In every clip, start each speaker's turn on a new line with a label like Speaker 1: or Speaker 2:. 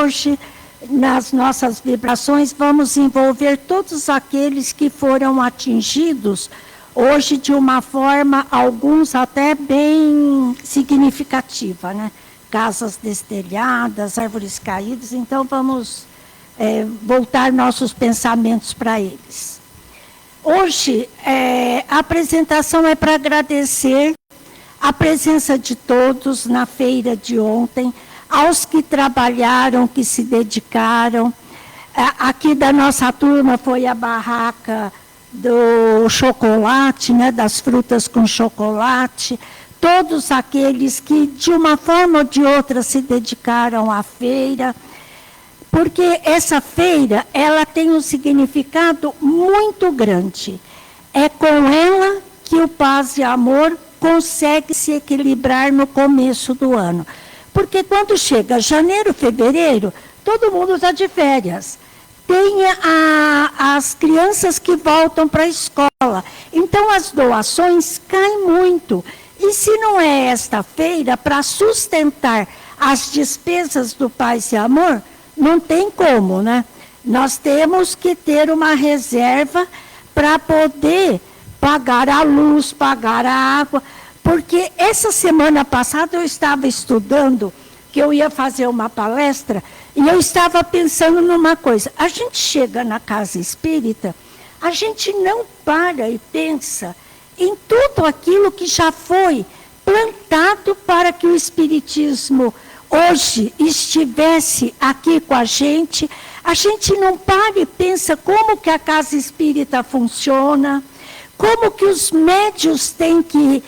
Speaker 1: hoje, nas nossas vibrações, vamos envolver todos aqueles que foram atingidos, hoje de uma forma, alguns até bem significativa, né? Casas destelhadas, árvores caídas, então vamos voltar nossos pensamentos para eles. Hoje, a apresentação é para agradecer a presença de todos na feira de ontem, aos que trabalharam, que se dedicaram. Aqui da nossa turma foi a barraca do chocolate, né, das frutas com chocolate, todos aqueles que de uma forma ou de outra se dedicaram à feira, porque essa feira, ela tem um significado muito grande. É com ela que o Paz e Amor consegue se equilibrar no começo do ano. Porque quando chega janeiro, fevereiro, todo mundo está de férias. Tem as crianças que voltam para a escola. Então, as doações caem muito. E se não é esta feira para sustentar as despesas do Paz e Amor, não tem como, né? Nós temos que ter uma reserva para poder pagar a luz, pagar a água. Porque essa semana passada eu estava estudando, que eu ia fazer uma palestra, e eu estava pensando numa coisa. A gente chega na casa espírita, a gente não para e pensa em tudo aquilo que já foi plantado para que o espiritismo hoje estivesse aqui com a gente não para e pensa como que a casa espírita funciona, como que os médios têm que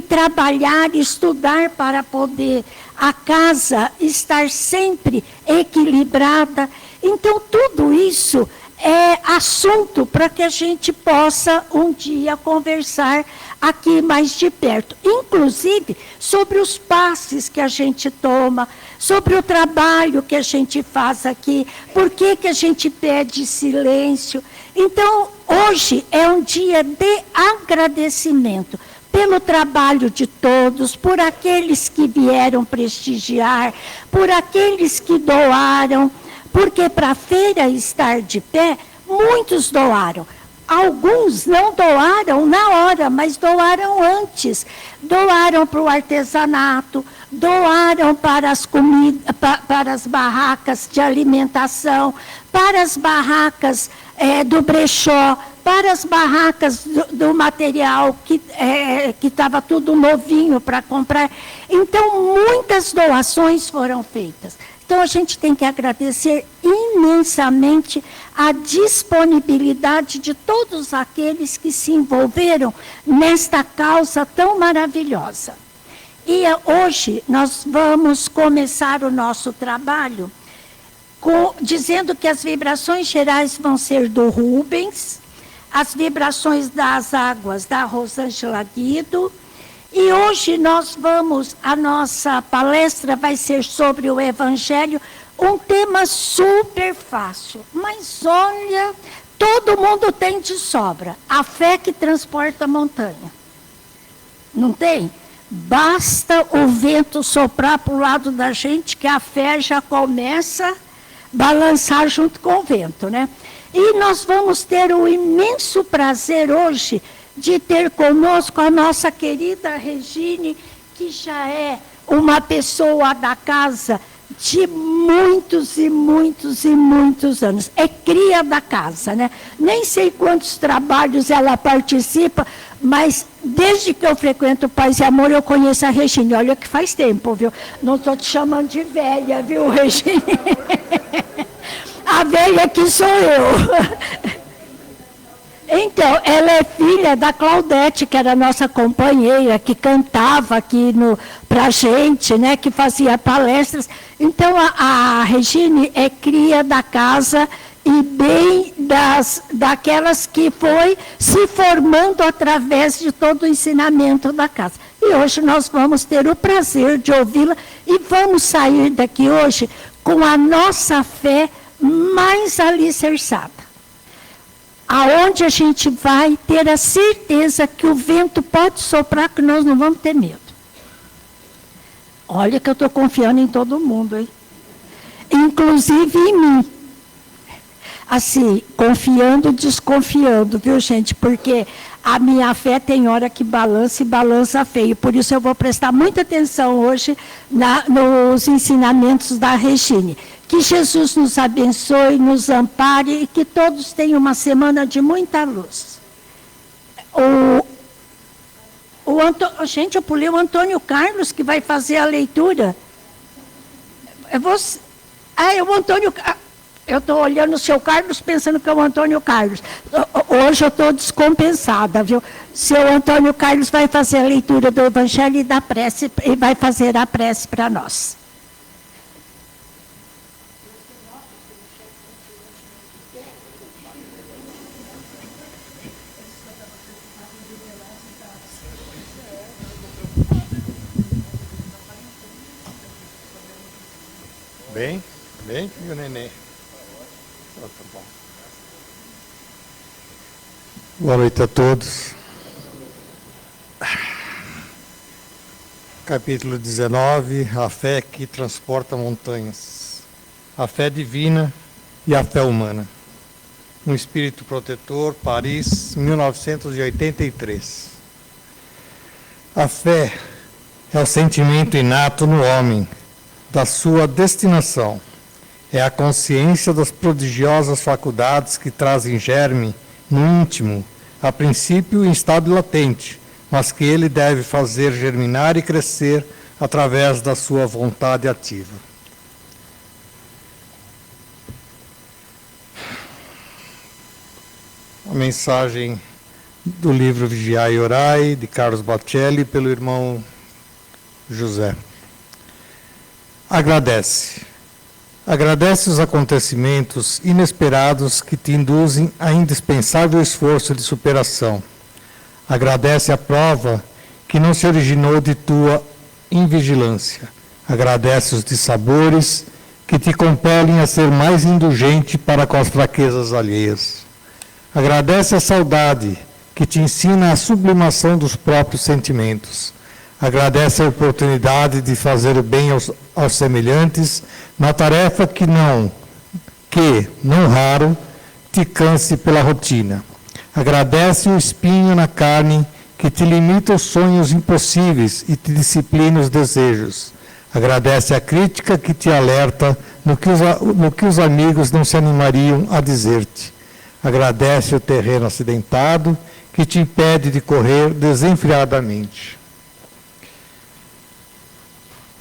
Speaker 1: trabalhar e estudar para poder a casa estar sempre equilibrada. Então, tudo isso é assunto para que a gente possa um dia conversar aqui mais de perto. Inclusive, sobre os passes que a gente toma, sobre o trabalho que a gente faz aqui, por que a gente pede silêncio. Então, hoje é um dia de agradecimento pelo trabalho de todos, por aqueles que vieram prestigiar, por aqueles que doaram, porque para a feira estar de pé, muitos doaram. Alguns não doaram na hora, mas doaram antes. Doaram para o artesanato, doaram para as comidas, para as barracas de alimentação, para as barracas do brechó, para as barracas do material que estava tudo novinho para comprar. Então, muitas doações foram feitas. Então, a gente tem que agradecer imensamente a disponibilidade de todos aqueles que se envolveram nesta causa tão maravilhosa. E hoje nós vamos começar o nosso trabalho dizendo que as vibrações gerais vão ser do Rubens, as vibrações das águas da Rosângela Guido. E hoje a nossa palestra vai ser sobre o Evangelho, um tema super fácil. Mas olha, todo mundo tem de sobra. A fé que transporta a montanha. Não tem? Basta o vento soprar para o lado da gente que a fé já começa a balançar junto com o vento, né? E nós vamos ter o imenso prazer hoje de ter conosco a nossa querida Regine, que já é uma pessoa da casa de muitos e muitos e muitos anos. É cria da casa, né? Nem sei quantos trabalhos ela participa, mas desde que eu frequento Paz e Amor, eu conheço a Regine. Olha que faz tempo, viu? Não estou te chamando de velha, viu, Regine? A velha que sou eu. Então, ela é filha da Claudete, que era nossa companheira, que cantava aqui para a gente, né, que fazia palestras. Então, a Regine é cria da casa e bem daquelas que foi se formando através de todo o ensinamento da casa. E hoje nós vamos ter o prazer de ouvi-la e vamos sair daqui hoje com a nossa fé mais alicerçada. Aonde a gente vai ter a certeza que o vento pode soprar, que nós não vamos ter medo. Olha que eu estou confiando em todo mundo, hein? inclusive em mim. Assim, confiando, desconfiando, viu, gente? Porque a minha fé tem hora que balança e balança feio. Por isso eu vou prestar muita atenção hoje nos ensinamentos da Regine. Que Jesus nos abençoe, nos ampare e que todos tenham uma semana de muita luz. Gente, eu pulei o Antônio Carlos, que vai fazer a leitura. É você. É o Antônio Carlos. Eu estou olhando o seu Carlos pensando que é o Antônio Carlos. Hoje eu estou descompensada, viu? Seu Antônio Carlos vai fazer a leitura do Evangelho e da prece, e vai fazer a prece para nós.
Speaker 2: Bem, meu neném. Boa noite a todos. Capítulo 19, a fé que transporta montanhas. A fé divina e a fé humana. Um espírito protetor, Paris, 1983. A fé é o sentimento inato no homem da sua destinação. É a consciência das prodigiosas faculdades que trazem germe no íntimo, a princípio em estado latente, mas que ele deve fazer germinar e crescer através da sua vontade ativa. A mensagem do livro Vigiai e Orai, de Carlos Bacelli, pelo irmão José. Agradece os acontecimentos inesperados que te induzem a indispensável esforço de superação. Agradece a prova que não se originou de tua invigilância. Agradece os dissabores que te compelem a ser mais indulgente para com as fraquezas alheias. Agradece a saudade que te ensina a sublimação dos próprios sentimentos. Agradece a oportunidade de fazer o bem aos semelhantes na tarefa que não raro, te canse pela rotina. Agradece o espinho na carne que te limita os sonhos impossíveis e te disciplina os desejos. Agradece a crítica que te alerta no que os amigos não se animariam a dizer-te. Agradece o terreno acidentado que te impede de correr desenfreadamente.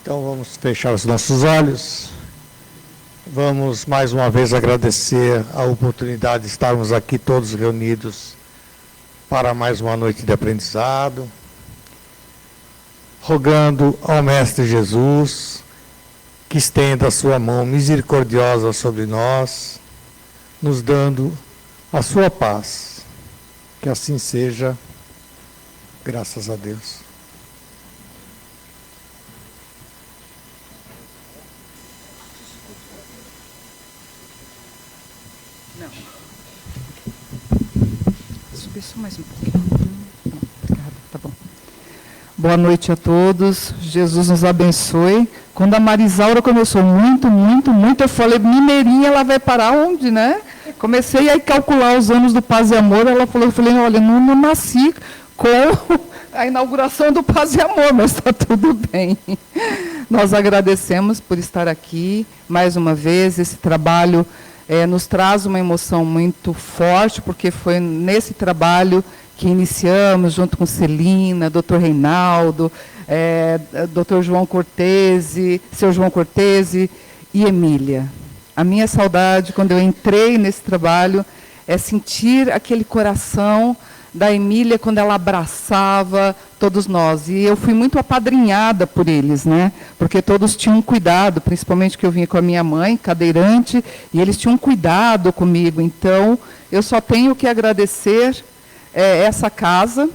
Speaker 2: Então vamos fechar os nossos olhos. Vamos mais uma vez agradecer a oportunidade de estarmos aqui todos reunidos para mais uma noite de aprendizado, rogando ao Mestre Jesus que estenda a sua mão misericordiosa sobre nós, nos dando a sua paz. Que assim seja, graças a Deus.
Speaker 3: Só mais um pouquinho. Obrigada, tá bom. Boa noite a todos. Jesus nos abençoe. Quando a Marisaura começou muito, eu falei, mineirinha, ela vai parar onde, né? Comecei a calcular os anos do Paz e Amor. Ela falou, eu falei, olha, não nasci com a inauguração do Paz e Amor, mas está tudo bem. Nós agradecemos por estar aqui mais uma vez. Esse trabalho nos traz uma emoção muito forte, porque foi nesse trabalho que iniciamos, junto com Celina, doutor Reinaldo, doutor João Cortese, seu João Cortese e Emília. A minha saudade, quando eu entrei nesse trabalho, é sentir aquele coração da Emília quando ela abraçava todos nós. E eu fui muito apadrinhada por eles, né? Porque todos tinham cuidado, principalmente que eu vinha com a minha mãe, cadeirante, e eles tinham cuidado comigo. Então, eu só tenho que agradecer essa casa,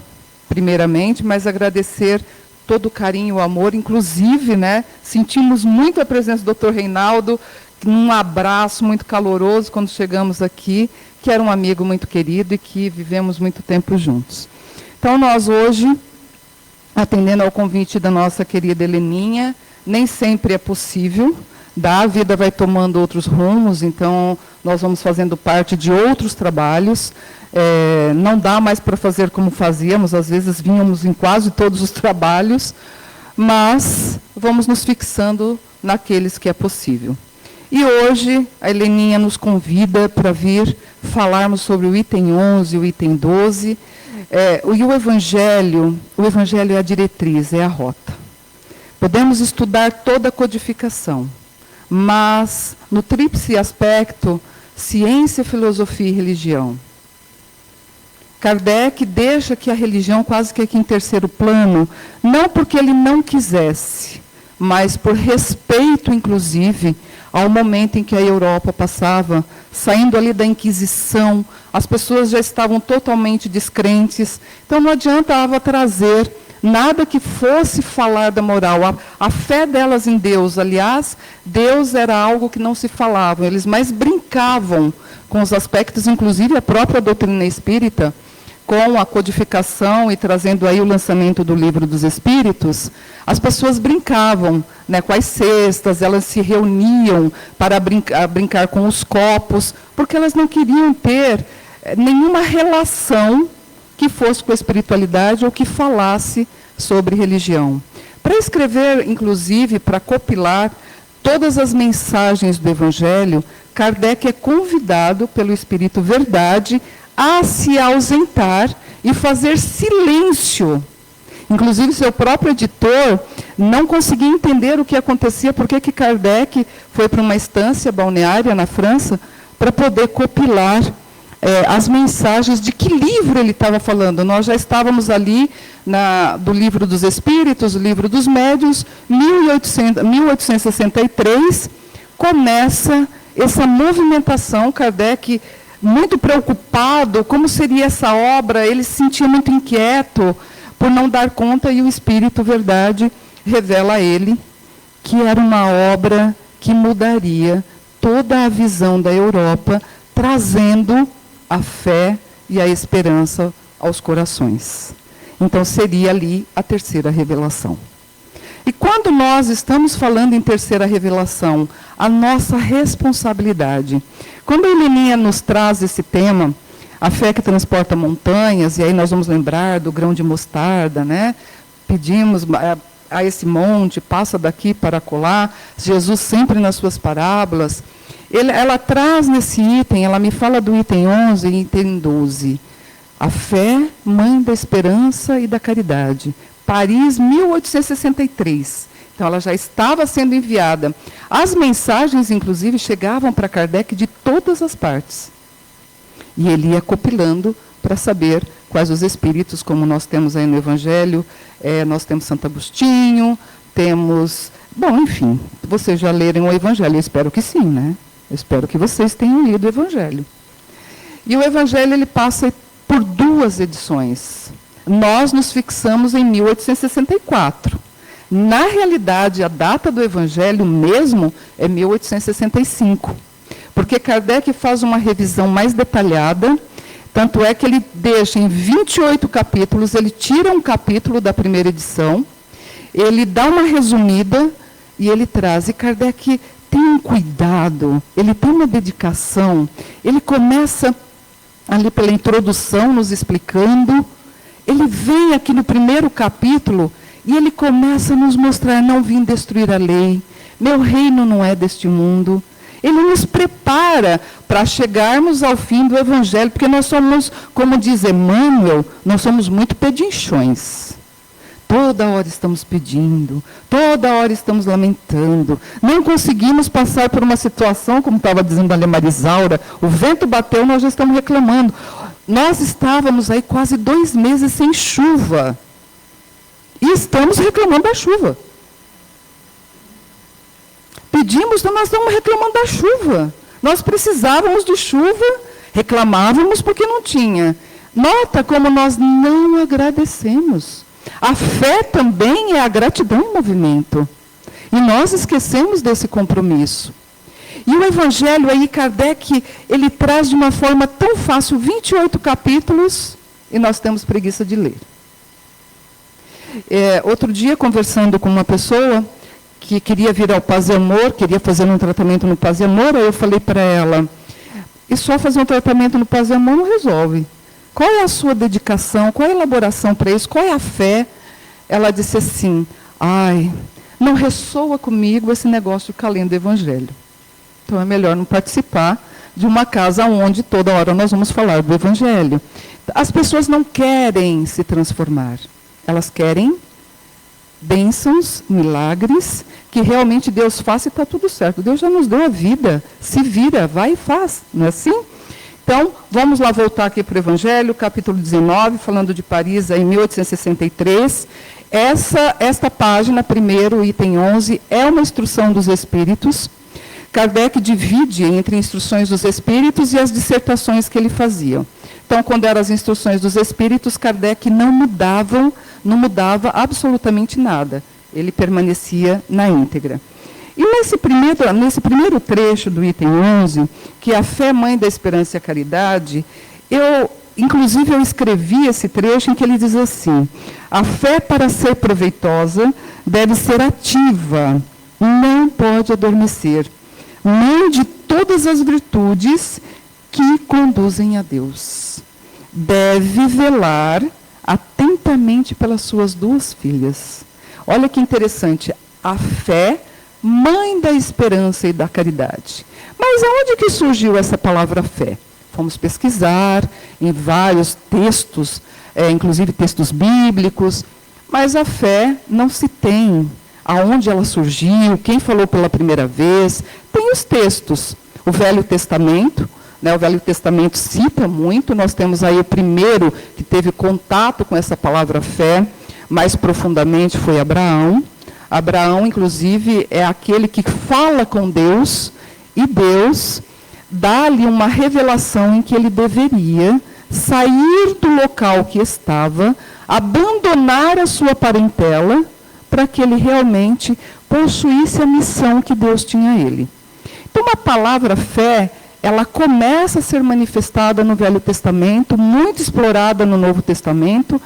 Speaker 3: primeiramente, mas agradecer todo o carinho, o amor, inclusive, né? Sentimos muito a presença do Dr. Reinaldo, um abraço muito caloroso quando chegamos aqui, que era um amigo muito querido e que vivemos muito tempo juntos. Então, nós hoje, atendendo ao convite da nossa querida Heleninha, nem sempre é possível a vida vai tomando outros rumos, então nós vamos fazendo parte de outros trabalhos. Não dá mais para fazer como fazíamos, às vezes vínhamos em quase todos os trabalhos, mas vamos nos fixando naqueles que é possível. E hoje a Heleninha nos convida para vir falarmos sobre o item 11 e o item 12. E o Evangelho é a diretriz, é a rota. Podemos estudar toda a codificação, mas no tríplice aspecto, ciência, filosofia e religião, Kardec deixa que a religião quase que aqui em terceiro plano, não porque ele não quisesse, mas por respeito, inclusive, ao momento em que a Europa passava, saindo ali da Inquisição, as pessoas já estavam totalmente descrentes, então não adiantava trazer nada que fosse falar da moral. A fé delas em Deus, aliás, Deus era algo que não se falava, eles mais brincavam com os aspectos, inclusive a própria doutrina espírita, com a codificação e trazendo aí o lançamento do Livro dos Espíritos, as pessoas brincavam, né, com as cestas, elas se reuniam para brincar com os copos, porque elas não queriam ter nenhuma relação que fosse com a espiritualidade ou que falasse sobre religião. Para escrever, inclusive, para compilar todas as mensagens do Evangelho, Kardec é convidado pelo Espírito Verdade a se ausentar e fazer silêncio. Inclusive, seu próprio editor não conseguia entender o que acontecia, porque que Kardec foi para uma estância balneária na França para poder compilar as mensagens de que livro ele estava falando. Nós já estávamos ali do Livro dos Espíritos, o Livro dos Médiuns, 1863, começa essa movimentação, Kardec muito preocupado, como seria essa obra, ele se sentia muito inquieto por não dar conta, e o Espírito Verdade revela a ele que era uma obra que mudaria toda a visão da Europa, trazendo a fé e a esperança aos corações. Então, seria ali a terceira revelação. E quando nós estamos falando em terceira revelação, a nossa responsabilidade. Quando a Heleninha nos traz esse tema, a fé que transporta montanhas, e aí nós vamos lembrar do grão de mostarda, né? Pedimos a esse monte, passa daqui para acolá, Jesus sempre nas suas parábolas. Ela traz nesse item, ela me fala do item 11 e item 12. A fé, mãe da esperança e da caridade. Paris, 1863. Então, ela já estava sendo enviada. As mensagens, inclusive, chegavam para Kardec de todas as partes. E ele ia compilando para saber quais os espíritos, como nós temos aí no Evangelho. Nós temos Santo Agostinho, temos... Bom, enfim, vocês já leram o Evangelho? Eu espero que sim, né? Eu espero que vocês tenham lido o Evangelho. E o Evangelho, ele passa por 2 edições. Nós nos fixamos em 1864. Na realidade, a data do Evangelho mesmo é 1865. Porque Kardec faz uma revisão mais detalhada, tanto é que ele deixa em 28 capítulos, ele tira um capítulo da primeira edição, ele dá uma resumida e ele traz. E Kardec tem um cuidado, ele tem uma dedicação, ele começa ali pela introdução nos explicando, ele vem aqui no primeiro capítulo e ele começa a nos mostrar: não vim destruir a lei, meu reino não é deste mundo. Ele nos prepara para chegarmos ao fim do Evangelho, porque nós somos, como diz Emmanuel, nós somos muito pedinchões. Toda hora estamos pedindo, toda hora estamos lamentando. Não conseguimos passar por uma situação, como estava dizendo a Marisaura, o vento bateu, nós já estamos reclamando. Nós estávamos aí quase 2 meses sem chuva. E estamos reclamando da chuva. Pedimos, então nós estamos reclamando da chuva. Nós precisávamos de chuva, reclamávamos porque não tinha. Nota como nós não agradecemos. A fé também é a gratidão em movimento. E nós esquecemos desse compromisso. E o Evangelho aí, Kardec, ele traz de uma forma tão fácil, 28 capítulos, e nós temos preguiça de ler. Outro dia, conversando com uma pessoa que queria vir ao Paz e Amor, queria fazer um tratamento no Paz e Amor, aí eu falei para ela, e só fazer um tratamento no Paz e Amor não resolve. Qual é a sua dedicação, qual é a elaboração para isso, qual é a fé? Ela disse assim, não ressoa comigo esse negócio de ficar lendo Evangelho. Então é melhor não participar de uma casa onde toda hora nós vamos falar do Evangelho. As pessoas não querem se transformar, elas querem bênçãos, milagres, que realmente Deus faça e está tudo certo. Deus já nos deu a vida, se vira, vai e faz, não é assim? Então, vamos lá voltar aqui para o Evangelho, capítulo 19, falando de Paris, em 1863. Esta página, primeiro, item 11, é uma instrução dos Espíritos. Kardec divide entre instruções dos Espíritos e as dissertações que ele fazia. Então, quando eram as instruções dos Espíritos, Kardec não mudava absolutamente nada. Ele permanecia na íntegra. E nesse primeiro trecho do item 11, que é a fé, mãe da esperança e a caridade, inclusive eu escrevi esse trecho em que ele diz assim, a fé para ser proveitosa deve ser ativa, não pode adormecer, mãe de todas as virtudes que conduzem a Deus. Deve velar atentamente pelas suas duas filhas. Olha que interessante, a fé, mãe da esperança e da caridade. Mas aonde que surgiu essa palavra fé? Fomos pesquisar em vários textos, inclusive textos bíblicos, mas a fé não se tem. Aonde ela surgiu, quem falou pela primeira vez, tem os textos. O Velho Testamento, o Velho Testamento cita muito, nós temos aí o primeiro que teve contato com essa palavra fé, mais profundamente foi Abraão. Abraão, inclusive, é aquele que fala com Deus, e Deus dá-lhe uma revelação em que ele deveria sair do local que estava, abandonar a sua parentela, para que ele realmente possuísse a missão que Deus tinha a ele. Então, a palavra fé, ela começa a ser manifestada no Velho Testamento, muito explorada no Novo Testamento,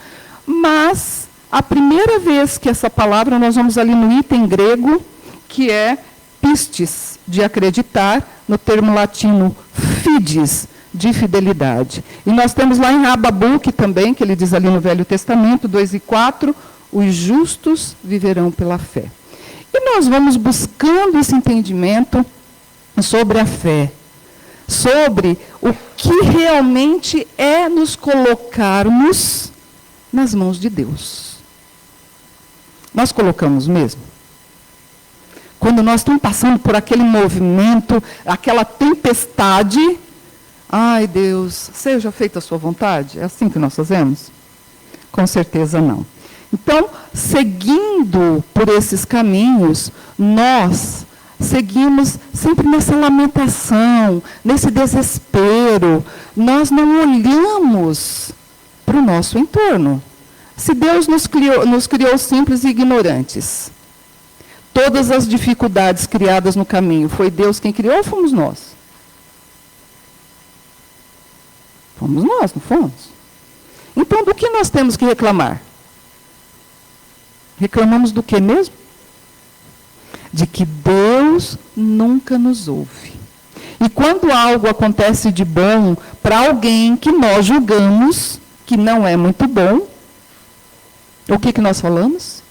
Speaker 3: mas a primeira vez que essa palavra, nós vamos ali no item grego, que é pistis, de acreditar, no termo latino fides, de fidelidade. E nós temos lá em Abacuque também, que ele diz ali no Velho Testamento, 2:4, os justos viverão pela fé. E nós vamos buscando esse entendimento sobre a fé, sobre o que realmente é nos colocarmos nas mãos de Deus. Nós colocamos mesmo? Quando nós estamos passando por aquele movimento, aquela tempestade, ai Deus, seja feita a sua vontade? É assim que nós fazemos? Com certeza não. Então, seguindo por esses caminhos, nós seguimos sempre nessa lamentação, nesse desespero. Nós não olhamos para o nosso entorno. Se Deus nos criou simples e ignorantes, todas as dificuldades criadas no caminho, foi Deus quem criou ou fomos nós? Fomos nós, não fomos? Então, do que nós temos que reclamar? Reclamamos do que mesmo? De que Deus nunca nos ouve. E quando algo acontece de bom para alguém que nós julgamos que não é muito bom, o que nós falamos?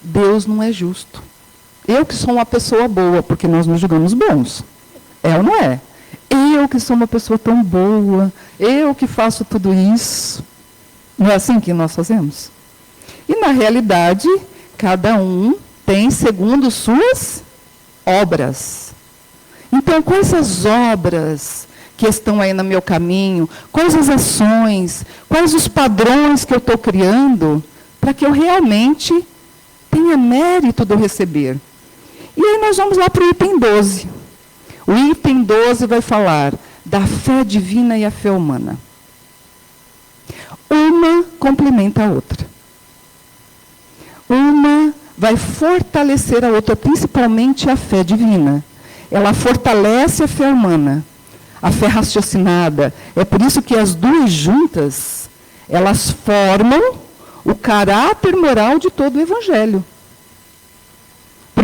Speaker 3: Deus não é justo. Eu que sou uma pessoa boa, porque nós nos julgamos bons. É ou não é? Eu que sou uma pessoa tão boa, eu que faço tudo isso. Não é assim que nós fazemos? E, na realidade, cada um tem segundo suas obras. Então, quais as obras que estão aí no meu caminho? Quais as ações? Quais os padrões que eu estou criando para que eu realmente tenha mérito do receber? E aí nós vamos lá para o item 12. O item 12 vai falar da fé divina e a fé humana. Uma complementa a outra. Uma vai fortalecer a outra, principalmente a fé divina. Ela fortalece a fé humana, a fé raciocinada. É por isso que as duas juntas, elas formam o caráter moral de todo o Evangelho.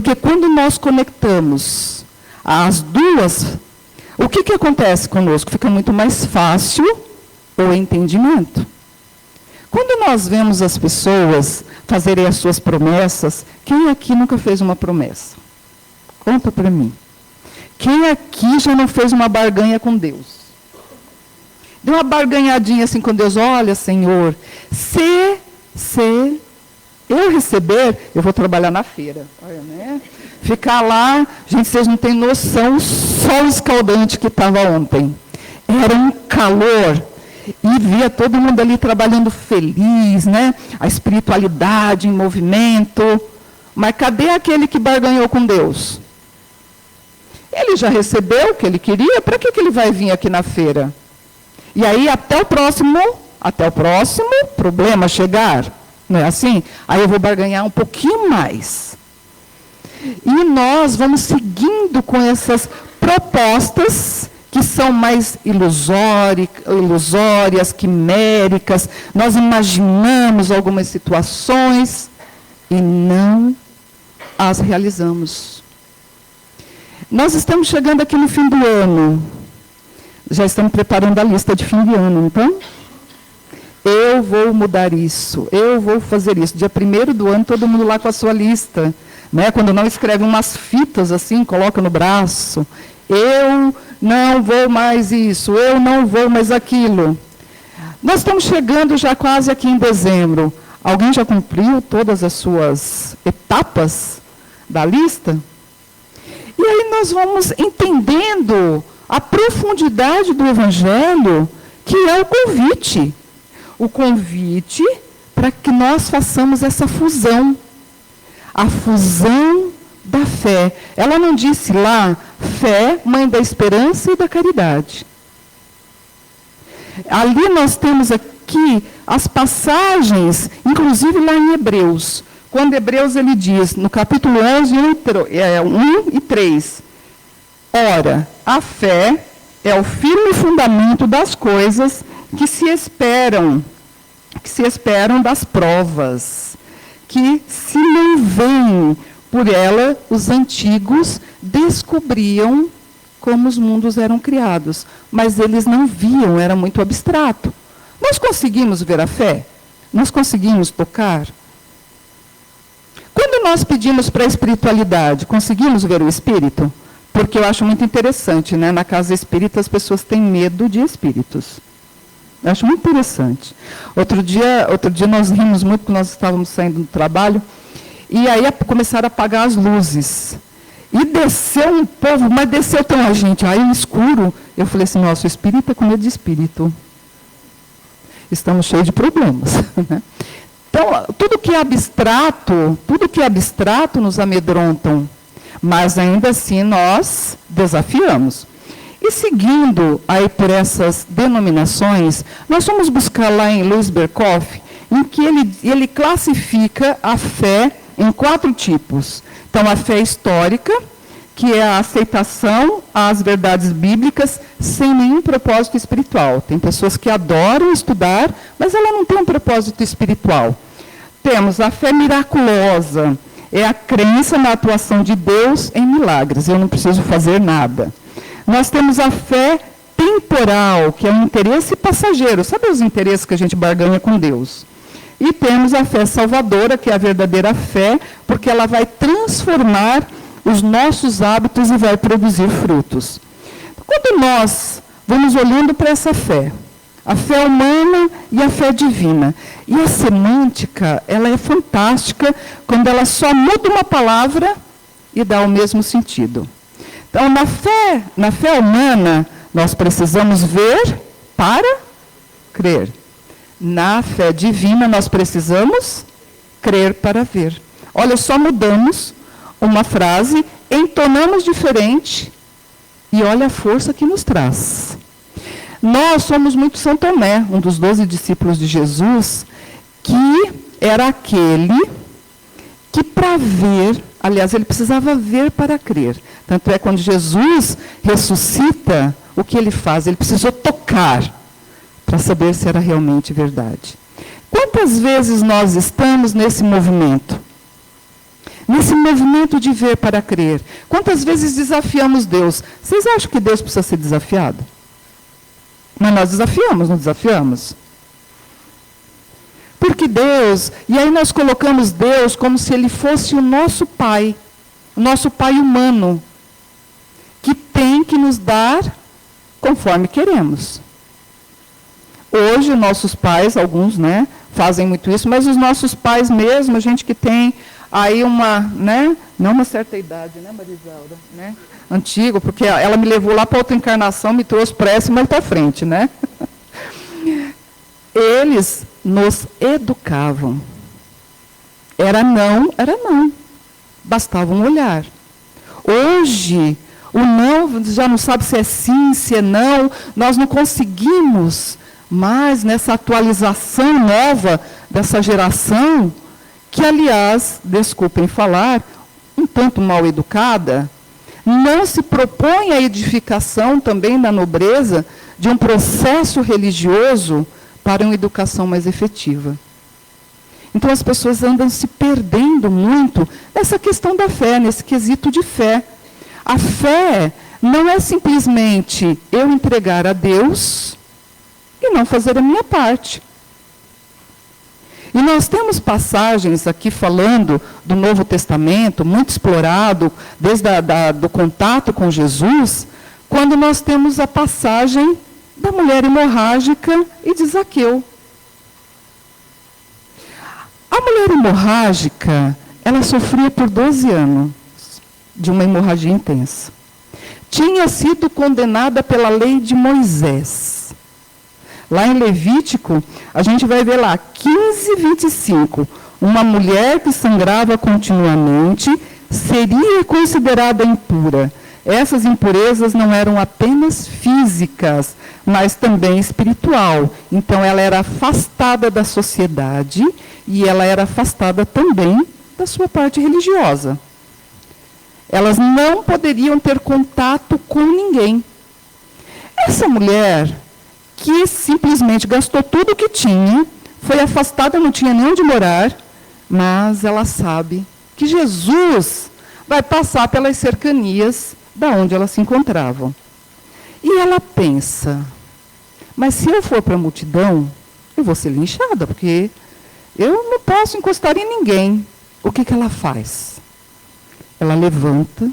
Speaker 3: Porque quando nós conectamos as duas, o que acontece conosco? Fica muito mais fácil o entendimento. Quando nós vemos as pessoas fazerem as suas promessas, quem aqui nunca fez uma promessa? Conta para mim. Quem aqui já não fez uma barganha com Deus? Deu uma barganhadinha assim com Deus. Olha, Senhor, se eu receber, eu vou trabalhar na feira. Olha, né? Ficar lá, gente, vocês não têm noção, o sol escaldante que estava ontem. Era um calor. E via todo mundo ali trabalhando feliz, né? A espiritualidade em movimento. Mas cadê aquele que barganhou com Deus? Ele já recebeu o que ele queria, para que ele vai vir aqui na feira? E aí até o próximo problema chegar. Não é assim? Aí eu vou barganhar um pouquinho mais. E nós vamos seguindo com essas propostas que são mais ilusórias, quiméricas. Nós imaginamos algumas situações e não as realizamos. Nós estamos chegando aqui no fim do ano. Já estamos preparando a lista de fim de ano, então? Eu vou mudar isso, eu vou fazer isso. Dia 1º do ano, todo mundo lá com a sua lista. Né? Quando não escreve umas fitas assim, coloca no braço. Eu não vou mais isso, eu não vou mais aquilo. Nós estamos chegando já quase aqui em dezembro. Alguém já cumpriu todas as suas etapas da lista? E aí nós vamos entendendo a profundidade do Evangelho, que é o convite. O convite para que nós façamos essa fusão. A fusão da fé. Ela não disse lá, fé, mãe da esperança e da caridade. Ali nós temos aqui as passagens, inclusive lá em Hebreus. Quando Hebreus ele diz, no capítulo 11, 1 e 3, ora, a fé é o firme fundamento das coisas que se esperam das provas, que se não veem, por ela os antigos descobriam como os mundos eram criados, mas eles não viam, era muito abstrato. Nós conseguimos ver a fé? Nós conseguimos tocar? Quando nós pedimos para a espiritualidade, conseguimos ver o espírito? Porque eu acho muito interessante, né? Na casa espírita as pessoas têm medo de espíritos. Eu acho muito interessante. Outro dia nós rimos muito porque nós estávamos saindo do trabalho, e aí começaram a apagar as luzes. E desceu um povo, mas desceu tão a gente, aí no escuro. Eu falei assim, nossa, o espírito é com medo de espírito. Estamos cheios de problemas. Né? Então, tudo que é abstrato nos amedrontam. Mas ainda assim nós desafiamos. E seguindo aí por essas denominações, nós vamos buscar lá em Louis Berkhoff, em que ele classifica a fé em 4 tipos. Então, a fé histórica, que é a aceitação às verdades bíblicas sem nenhum propósito espiritual. Tem pessoas que adoram estudar, mas ela não tem um propósito espiritual. Temos a fé miraculosa, é a crença na atuação de Deus em milagres. Eu não preciso fazer nada. Nós temos a fé temporal, que é um interesse passageiro. Sabe os interesses que a gente barganha com Deus? E temos a fé salvadora, que é a verdadeira fé, porque ela vai transformar os nossos hábitos e vai produzir frutos. Quando nós vamos olhando para essa fé, a fé humana e a fé divina, e a semântica, ela é fantástica quando ela só muda uma palavra e dá o mesmo sentido. Então, na fé humana, nós precisamos ver para crer. Na fé divina, nós precisamos crer para ver. Olha, só mudamos uma frase, entonamos diferente, e olha a força que nos traz. Nós somos muito São Tomé, um dos 12 discípulos de Jesus, que era aquele que para ver, aliás, ele precisava ver para crer. Tanto é quando Jesus ressuscita, o que ele faz? Ele precisou tocar para saber se era realmente verdade. Quantas vezes nós estamos nesse movimento? nesse movimento de ver para crer. Quantas vezes desafiamos Deus? Vocês acham que Deus precisa ser desafiado? Mas nós desafiamos, não desafiamos? Porque Deus, e aí nós colocamos Deus como se Ele fosse o nosso Pai humano, que tem que nos dar conforme queremos. Hoje, nossos pais, alguns, né, fazem muito isso, mas os nossos pais mesmo, a gente que tem aí uma, né, não uma certa idade, né, Marisaura, né, antigo, porque ela me levou lá para outra encarnação, me trouxe para essa e mais para frente, né? Eles nos educavam. Era não, bastava um olhar. Hoje, o não já não sabe se é sim, se é não, nós não conseguimos mais nessa atualização nova dessa geração, que, aliás, desculpem falar, um tanto mal educada, não se propõe a edificação também da nobreza de um processo religioso para uma educação mais efetiva. Então, as pessoas andam se perdendo muito nessa questão da fé, nesse quesito de fé. A fé não é simplesmente eu entregar a Deus e não fazer a minha parte. E nós temos passagens aqui falando do Novo Testamento, muito explorado, desde do contato com Jesus, quando nós temos a passagem da mulher hemorrágica e de Zaqueu. A mulher hemorrágica, ela sofria por 12 anos de uma hemorragia intensa. Tinha sido condenada pela lei de Moisés. Lá em Levítico, a gente vai ver lá, 15:25, uma mulher que sangrava continuamente seria considerada impura. Essas impurezas não eram apenas físicas, mas também espiritual. Então, ela era afastada da sociedade e ela era afastada também da sua parte religiosa. Elas não poderiam ter contato com ninguém. Essa mulher, que simplesmente gastou tudo o que tinha, foi afastada, não tinha nem onde morar, mas ela sabe que Jesus vai passar pelas cercanias da onde elas se encontravam. E ela pensa, mas se eu for para a multidão, eu vou ser linchada, porque eu não posso encostar em ninguém. O que ela faz? Ela levanta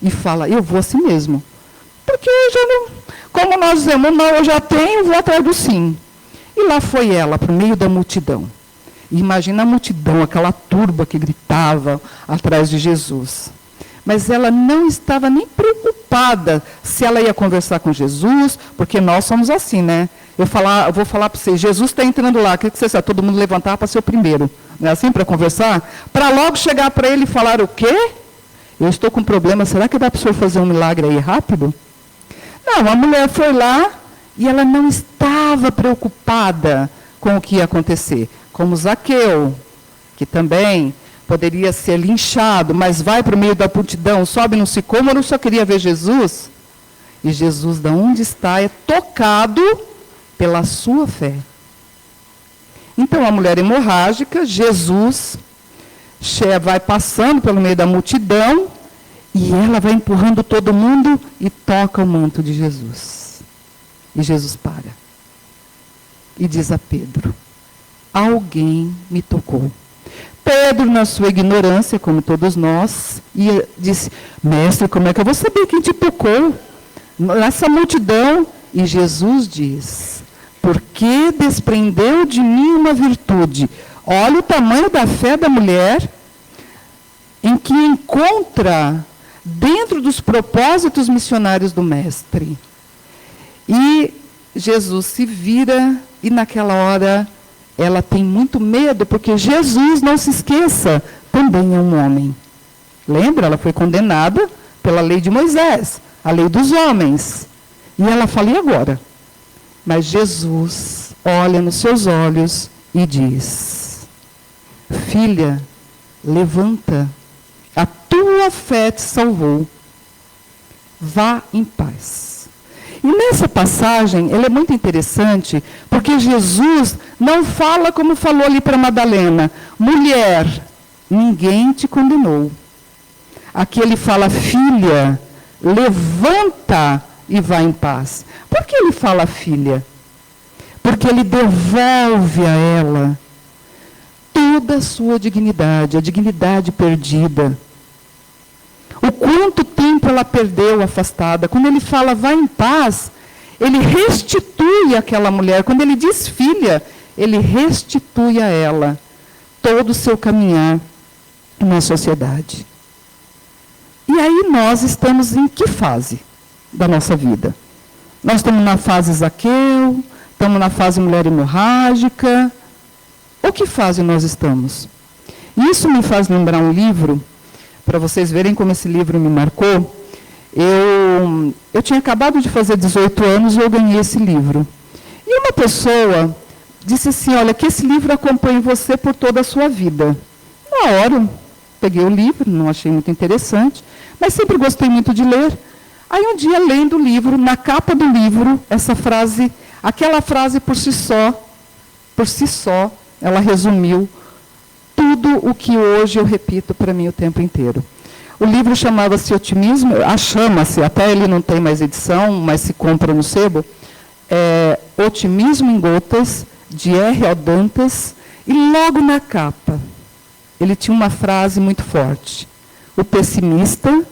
Speaker 3: e fala, eu vou assim mesmo. Porque eu já não, como nós dizemos, não, eu já tenho, vou atrás do sim. E lá foi ela, para o meio da multidão. E imagina a multidão, aquela turba que gritava atrás de Jesus. Mas ela não estava nem preocupada se ela ia conversar com Jesus, porque nós somos assim, né? Eu vou falar para vocês, Jesus está entrando lá, o que você sabe? Todo mundo levantar para ser o primeiro. Não é assim para conversar? Para logo chegar para ele e falar o quê? Eu estou com um problema, será que dá para o senhor fazer um milagre aí rápido? Não, a mulher foi lá e ela não estava preocupada com o que ia acontecer. Como Zaqueu, que também poderia ser linchado, mas vai para o meio da multidão, sobe no sicômoro, só queria ver Jesus. E Jesus, de onde está, é tocado pela sua fé. Então, a mulher hemorrágica, Jesus vai passando pelo meio da multidão e ela vai empurrando todo mundo e toca o manto de Jesus. E Jesus para. E diz a Pedro, alguém me tocou. Pedro, na sua ignorância, como todos nós, disse, mestre, como é que eu vou saber quem te tocou? Nessa multidão. E Jesus diz, porque desprendeu de mim uma virtude. Olha o tamanho da fé da mulher, em que encontra dentro dos propósitos missionários do Mestre. E Jesus se vira e naquela hora ela tem muito medo, porque Jesus, não se esqueça, também é um homem. Lembra? Ela foi condenada pela lei de Moisés, a lei dos homens. E ela fala, e agora? Mas Jesus olha nos seus olhos e diz, filha, levanta, a tua fé te salvou. Vá em paz. E nessa passagem, ela é muito interessante, porque Jesus não fala como falou ali para Madalena, mulher, ninguém te condenou. Aqui ele fala, filha, levanta e vá em paz. Por que ele fala filha? Porque ele devolve a ela toda a sua dignidade, a dignidade perdida. O quanto tempo ela perdeu afastada. Quando ele fala, vá em paz, ele restitui àquela mulher. Quando ele diz filha, ele restitui a ela todo o seu caminhar na sociedade. E aí nós estamos em que fase da nossa vida? Nós estamos na fase Zaqueu, estamos na fase mulher hemorrágica. Ou que fase nós estamos? Isso me faz lembrar um livro, para vocês verem como esse livro me marcou. Eu tinha acabado de fazer 18 anos e eu ganhei esse livro. E uma pessoa disse assim, olha, que esse livro acompanhe você por toda a sua vida. Na hora, peguei o livro, não achei muito interessante, mas sempre gostei muito de ler. Aí um dia, lendo o livro, na capa do livro, essa frase, aquela frase por si só, ela resumiu tudo o que hoje eu repito para mim o tempo inteiro. O livro chamava-se Otimismo, chama-se, até ele não tem mais edição, mas se compra no sebo, Otimismo em Gotas, de R.O. Dantas, e logo na capa, ele tinha uma frase muito forte. O pessimista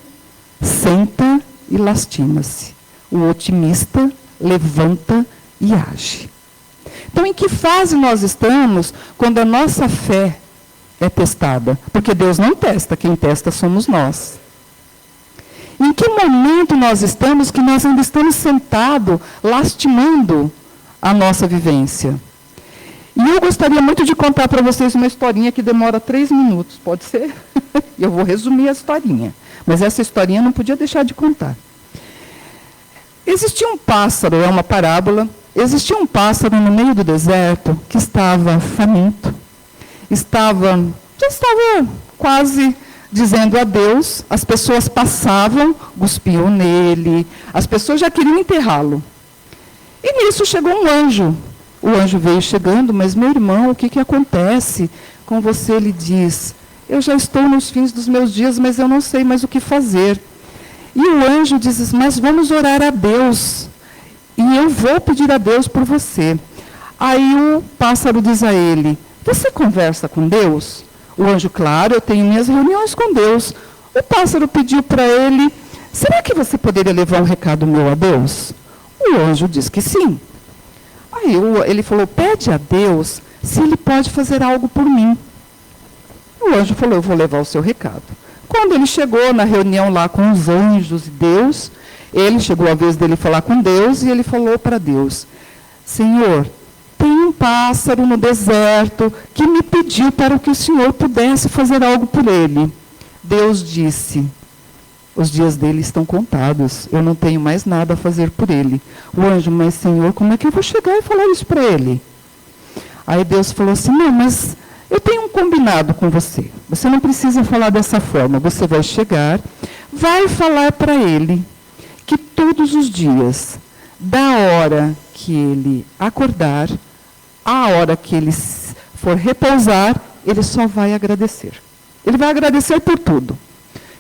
Speaker 3: senta e lastima-se. O otimista levanta e age. Então, em que fase nós estamos quando a nossa fé é testada? Porque Deus não testa, quem testa somos nós. Em que momento nós estamos que nós ainda estamos sentados, lastimando a nossa vivência? E eu gostaria muito de contar para vocês uma historinha que demora 3 minutos, pode ser? Eu vou resumir a historinha, mas essa historinha não podia deixar de contar. Existia um pássaro, é uma parábola, existia um pássaro no meio do deserto que estava faminto, já estava quase dizendo adeus, as pessoas passavam, cuspiam nele, as pessoas já queriam enterrá-lo. E nisso chegou um anjo. O anjo veio chegando, mas meu irmão, o que acontece com você? Ele diz, eu já estou nos fins dos meus dias, mas eu não sei mais o que fazer. E o anjo diz, mas vamos orar a Deus, e eu vou pedir a Deus por você. Aí o pássaro diz a ele, você conversa com Deus? O anjo, claro, eu tenho minhas reuniões com Deus. O pássaro pediu para ele, será que você poderia levar um recado meu a Deus? O anjo diz que sim. Aí ele falou, pede a Deus se ele pode fazer algo por mim. O anjo falou, eu vou levar o seu recado. Quando ele chegou na reunião lá com os anjos e Deus, ele chegou a vez dele falar com Deus e ele falou para Deus, Senhor, tem um pássaro no deserto que me pediu para que o Senhor pudesse fazer algo por ele. Deus disse, os dias dele estão contados, eu não tenho mais nada a fazer por ele. O anjo, mas Senhor, como é que eu vou chegar e falar isso para ele? Aí Deus falou assim, não, mas eu tenho um combinado com você. Você não precisa falar dessa forma. Você vai chegar, vai falar para ele que todos os dias, da hora que ele acordar, à hora que ele for repousar, ele só vai agradecer. Ele vai agradecer por tudo.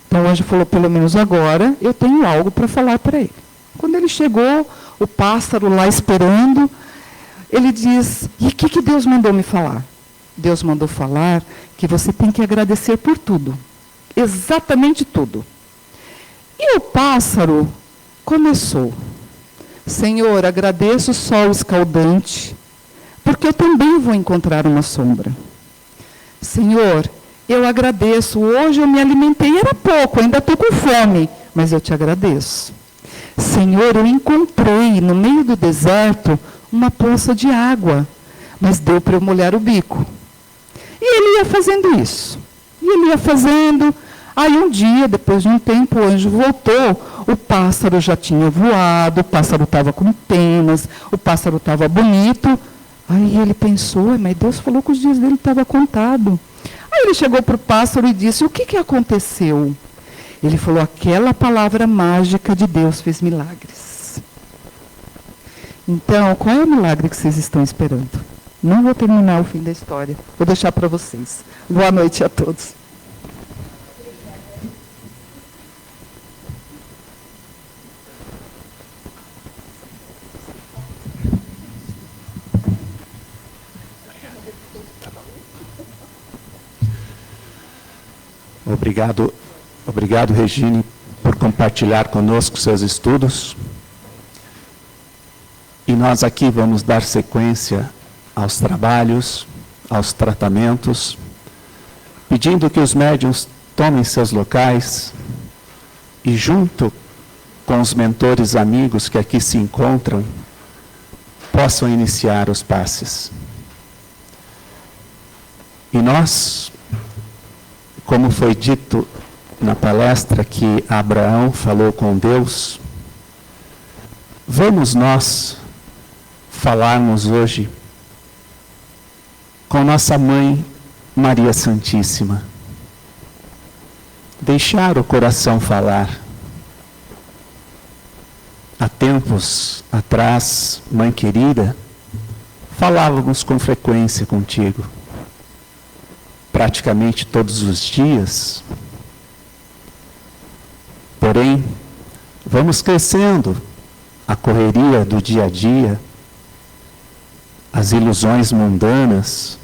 Speaker 3: Então o anjo falou, pelo menos agora, eu tenho algo para falar para ele. Quando ele chegou, o pássaro lá esperando, ele diz, e o que Deus mandou me falar? Deus mandou falar que você tem que agradecer por tudo. Exatamente tudo. E o pássaro começou. Senhor, agradeço o sol escaldante, porque eu também vou encontrar uma sombra. Senhor, eu agradeço, hoje eu me alimentei, era pouco, ainda estou com fome, mas eu te agradeço. Senhor, eu encontrei no meio do deserto uma poça de água, mas deu para eu molhar o bico. E ele ia fazendo isso. E ele ia fazendo. Aí um dia, depois de um tempo, o anjo voltou. O pássaro já tinha voado, o pássaro estava com penas, o pássaro estava bonito. Aí ele pensou, mas Deus falou que os dias dele estavam contados. Aí ele chegou para o pássaro e disse, o que aconteceu? Ele falou, aquela palavra mágica de Deus fez milagres. Então, qual é o milagre que vocês estão esperando? Não vou terminar o fim da história. Vou deixar para vocês. Boa noite a todos.
Speaker 4: Obrigado, Regine, por compartilhar conosco seus estudos. E nós aqui vamos dar sequência aos trabalhos, aos tratamentos, pedindo que os médiuns tomem seus locais e, junto com os mentores amigos que aqui se encontram, possam iniciar os passes. E nós, como foi dito na palestra que Abraão falou com Deus, vamos nós falarmos hoje com nossa Mãe Maria Santíssima. Deixar o coração falar. Há tempos atrás, Mãe querida, falávamos com frequência contigo. Praticamente todos os dias. Porém, vamos crescendo, a correria do dia a dia, as ilusões mundanas,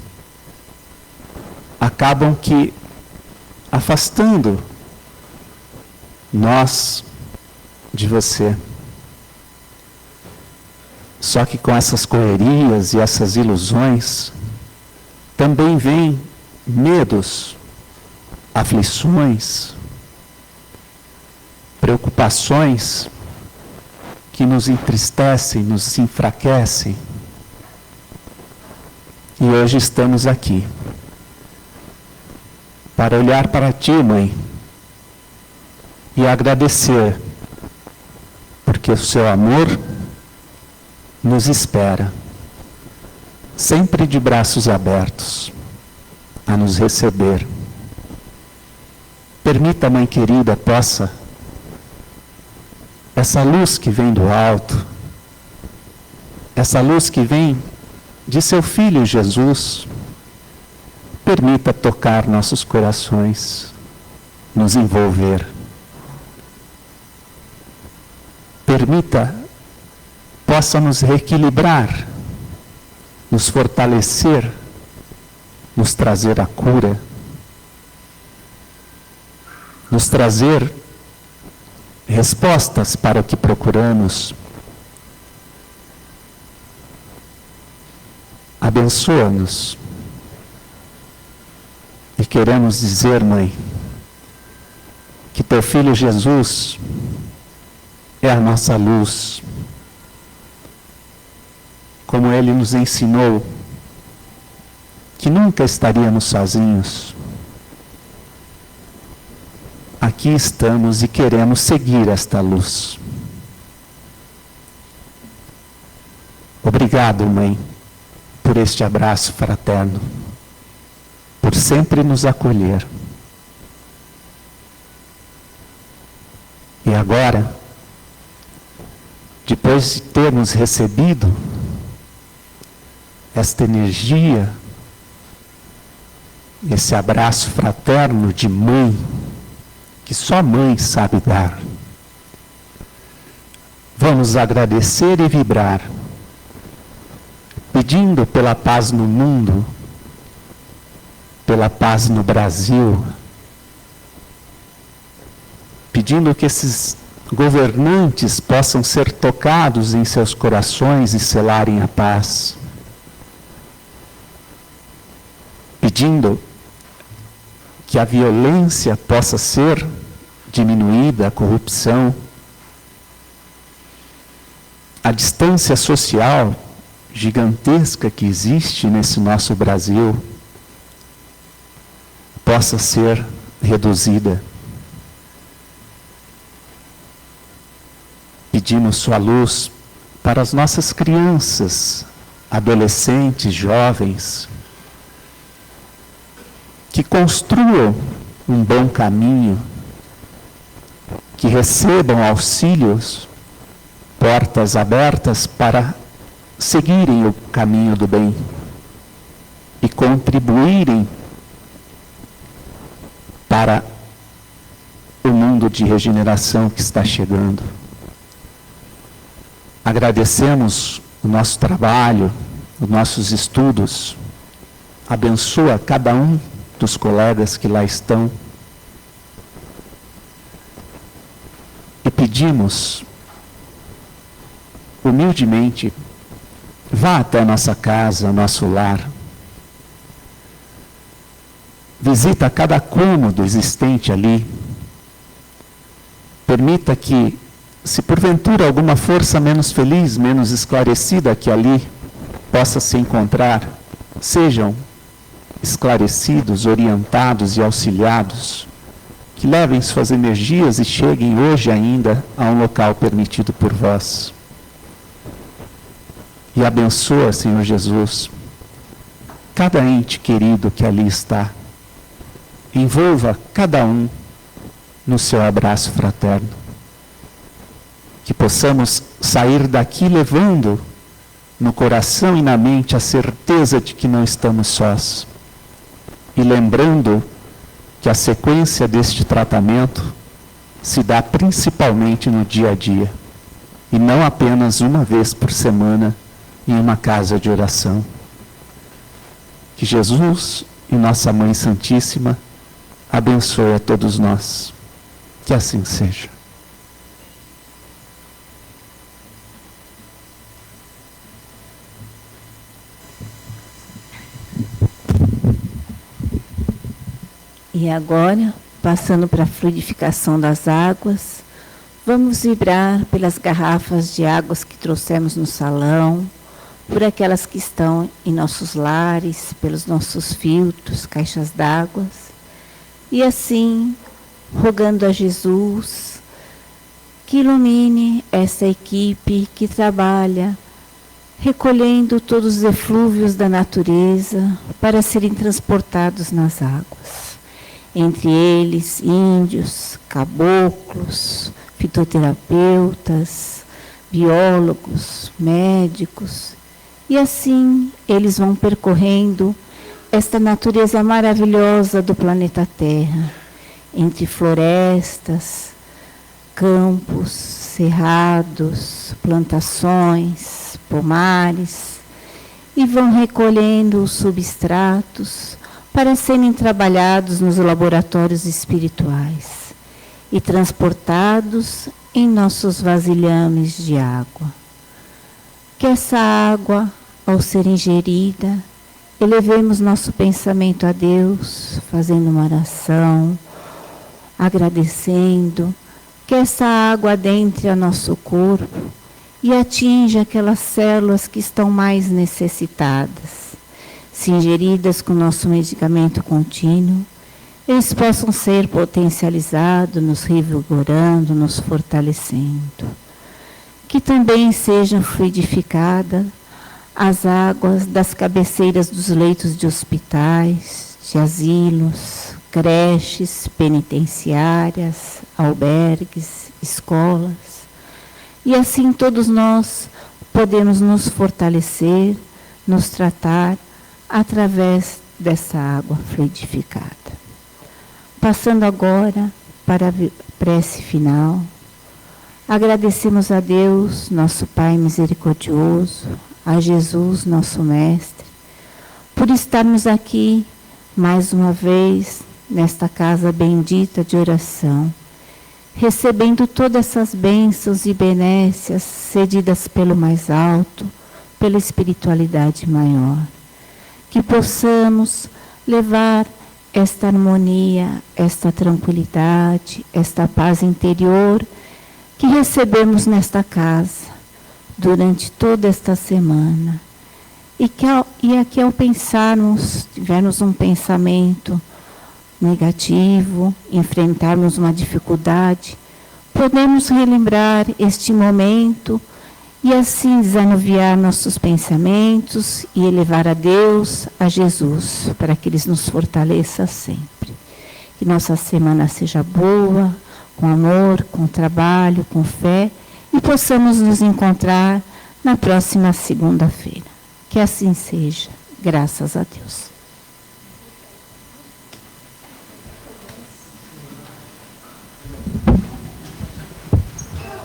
Speaker 4: acabam que afastando nós de você. Só que com essas correrias e essas ilusões, também vêm medos, aflições, preocupações que nos entristecem, nos enfraquecem. E hoje estamos aqui para olhar para ti, Mãe, e agradecer, porque o seu amor nos espera, sempre de braços abertos, a nos receber. Permita, Mãe querida, possa essa luz que vem do alto, essa luz que vem de seu Filho Jesus, permita tocar nossos corações, nos envolver. Permita, possa nos reequilibrar, nos fortalecer, nos trazer a cura, nos trazer respostas para o que procuramos. Abençoa-nos. E queremos dizer, Mãe, que teu Filho Jesus é a nossa luz. Como Ele nos ensinou que nunca estaríamos sozinhos. Aqui estamos e queremos seguir esta luz. Obrigado, Mãe, por este abraço fraterno, por sempre nos acolher. E agora, depois de termos recebido esta energia, esse abraço fraterno de mãe, que só mãe sabe dar, vamos agradecer e vibrar, pedindo pela paz no mundo, pela paz no Brasil, pedindo que esses governantes possam ser tocados em seus corações e selarem a paz, pedindo que a violência possa ser diminuída, a corrupção, a distância social gigantesca que existe nesse nosso Brasil possa ser reduzida. Pedimos sua luz para as nossas crianças, adolescentes, jovens, que construam um bom caminho, que recebam auxílios, portas abertas para seguirem o caminho do bem e contribuírem para o mundo de regeneração que está chegando. Agradecemos o nosso trabalho, os nossos estudos. Abençoa cada um dos colegas que lá estão, pedimos, humildemente, vá até a nossa casa, nosso lar. Visita cada cômodo existente ali. Permita que, se porventura alguma força menos feliz, menos esclarecida que ali possa se encontrar, sejam esclarecidos, orientados e auxiliados, que levem suas energias e cheguem hoje ainda a um local permitido por vós. E abençoa, Senhor Jesus, cada ente querido que ali está. Envolva cada um no seu abraço fraterno. Que possamos sair daqui levando no coração e na mente a certeza de que não estamos sós. E lembrando que a sequência deste tratamento se dá principalmente no dia a dia, e não apenas uma vez por semana em uma casa de oração. Que Jesus e Nossa Mãe Santíssima abençoe a todos nós. Que assim seja.
Speaker 5: E agora, passando para a fluidificação das águas, vamos vibrar pelas garrafas de águas que trouxemos no salão, por aquelas que estão em nossos lares, pelos nossos filtros, caixas d'água, e assim, rogando a Jesus que ilumine essa equipe que trabalha recolhendo todos os eflúvios da natureza para serem transportados nas águas. Entre eles, índios, caboclos, fitoterapeutas, biólogos, médicos. E assim eles vão percorrendo esta natureza maravilhosa do planeta Terra, entre florestas, campos, cerrados, plantações, pomares, e vão recolhendo os substratos para serem trabalhados nos laboratórios espirituais e transportados em nossos vasilhames de água. Que essa água, ao ser ingerida, elevemos nosso pensamento a Deus, fazendo uma oração, agradecendo, que essa água adentre a nosso corpo e atinja aquelas células que estão mais necessitadas. Se ingeridas com nosso medicamento contínuo, eles possam ser potencializados, nos revigorando, nos fortalecendo. Que também sejam fluidificadas as águas das cabeceiras dos leitos de hospitais, de asilos, creches, penitenciárias, albergues, escolas. E assim todos nós podemos nos fortalecer, nos tratar através dessa água fluidificada. Passando agora para a prece final, agradecemos a Deus, nosso Pai misericordioso, a Jesus, nosso Mestre, por estarmos aqui mais uma vez nesta casa bendita de oração, recebendo todas essas bênçãos e benécias cedidas pelo mais alto, pela espiritualidade maior. Que possamos levar esta harmonia, esta tranquilidade, esta paz interior que recebemos nesta casa durante toda esta semana. E aqui ao pensarmos, tivermos um pensamento negativo, enfrentarmos uma dificuldade, podemos relembrar este momento e assim desanuviar nossos pensamentos e elevar a Deus, a Jesus, para que Ele nos fortaleça sempre. Que nossa semana seja boa, com amor, com trabalho, com fé, e possamos nos encontrar na próxima segunda-feira. Que assim seja, graças a Deus.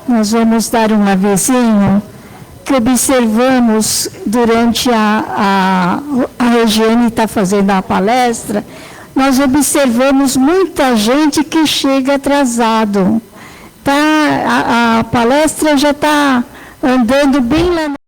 Speaker 1: Nós vamos dar um avisinho que observamos durante a Regiane está fazendo a palestra, nós observamos muita gente que chega atrasado. a palestra já está andando bem lá